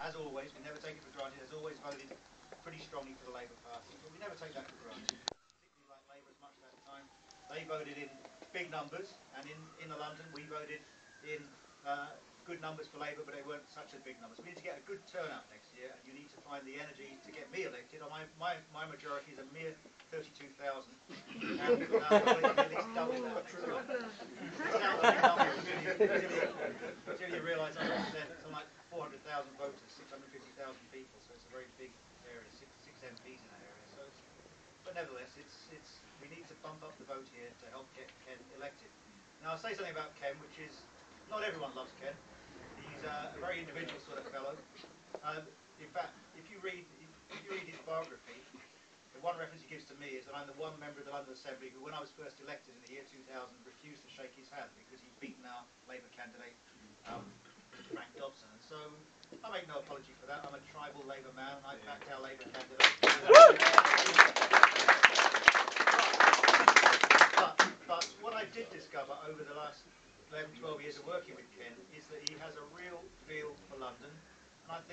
as always, we never take it for granted, has always voted pretty strongly for the Labour Party, but we never take that for granted. Particularly like Labour as much of that time. They voted in big numbers, and in London we voted in good numbers for Labour, but they weren't such a big numbers. We need to get a good turnout next year, and you need to find the energy to get me elected. My majority is a mere 32,000, and at least double that next year. It's now a big number until you realise I represent something like 400,000 voters, 650,000 people, so it's a very big area, six MPs in that area. So but nevertheless, we need to bump up the vote here to help get Ken elected. Now I'll say something about Ken, which is, not everyone loves Ken. He's a very individual sort of fellow. In fact, if you read his biography, the one reference he gives to me is that I'm the one member of the London Assembly who, when I was first elected in the year 2000, refused to shake his hand because he'd beaten our Labour candidate, Frank Dobson. And so I make no apology for that. I'm a tribal Labour man, and I backed our Labour candidate. But what I did discover over the last 11, 12 years of working with Ken is that he has a real feel for London, and I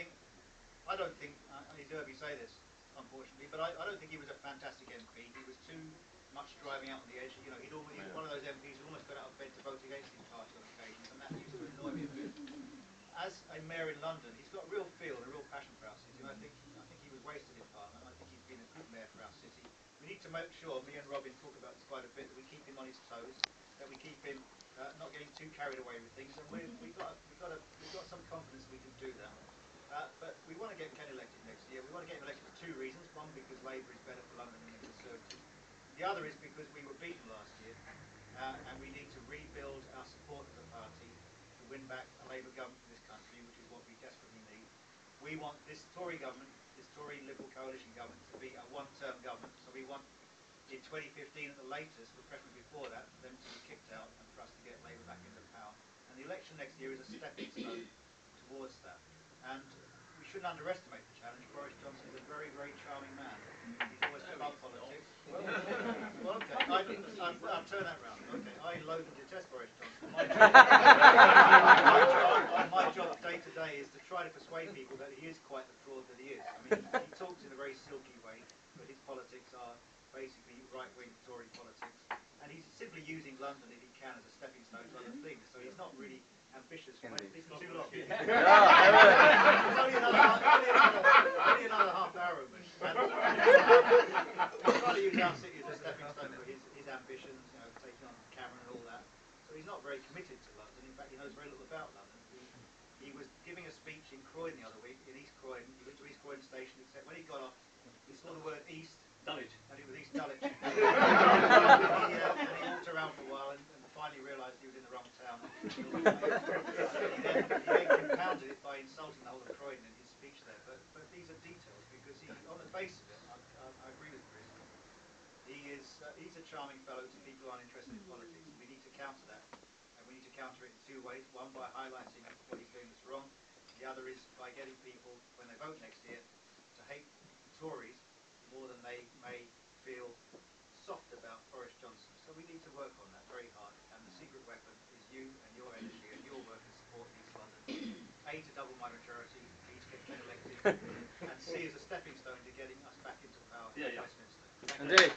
don't think, he's heard me say this, unfortunately, but I don't think he was a fantastic MP. He was too much driving out on the edge. You know, he was one of those MPs who almost got out of bed to vote against his party on occasions, and that used to annoy me a bit. As a mayor in London, he's got a real feel and a real passion for our city, and I think he was wasted in Parliament. I think he's been a good mayor for our city. We need to make sure, me and Robin talk about this quite a bit, that we keep him on his toes, that we keep him not getting too carried away with things, and we've got some confidence we can do that. But we want to get Ken elected next year. We want to get him elected for two reasons. One, because Labour is better for London than the Conservatives. The other is because we were beaten last year, and we need to rebuild our support of the party to win back a Labour government for this country, which is what we desperately need. We want this Tory government, this Tory Liberal coalition government, to be a one-term government. So we want, in 2015 at the latest, but preferably before that, for them to be kicked out and for us to get Labour back into power. And the election next year is a stepping stone towards that. And we shouldn't underestimate the challenge. Boris Johnson is a very, very charming man. He's always above politics. Well, okay, I'll turn that round. Okay, I loathe and detest Boris Johnson. My job day to day is to try to persuade people that he is quite the fraud that he is. I mean, he talks in a very silky way, but his politics are basically right-wing Tory politics. And he's simply using London, if he can, as a stepping stone to other things. So he's not really ambitious. It's too long. Only another half hour of it. He's trying to use our city as a stepping stone for his ambitions, you know, taking on Cameron and all that. So he's not very committed to London. In fact, he knows very little about London. He was giving a speech in Croydon the other week, in East Croydon. He went to East Croydon station, except when he got off, he saw the word East, Dulwich, and it was East Dulwich. and he walked around for a while and finally realised he was in the wrong town. he then compounded it by insulting the whole of Croydon in his speech there. But these are details, because on the face of it, I agree with Chris. He's a charming fellow to people who aren't interested in politics. We need to counter that. And we need to counter it in two ways. One, by highlighting what he's doing that's wrong. The other is by getting people, when they vote next year, to hate Tories more than they may feel soft about Boris Johnson. So we need to work on that very hard. And the secret weapon is you and your energy and your work and support in East London. A, to double my majority, B, to get Ken elected, and C, as a stepping stone to getting us back into power in Westminster. Indeed.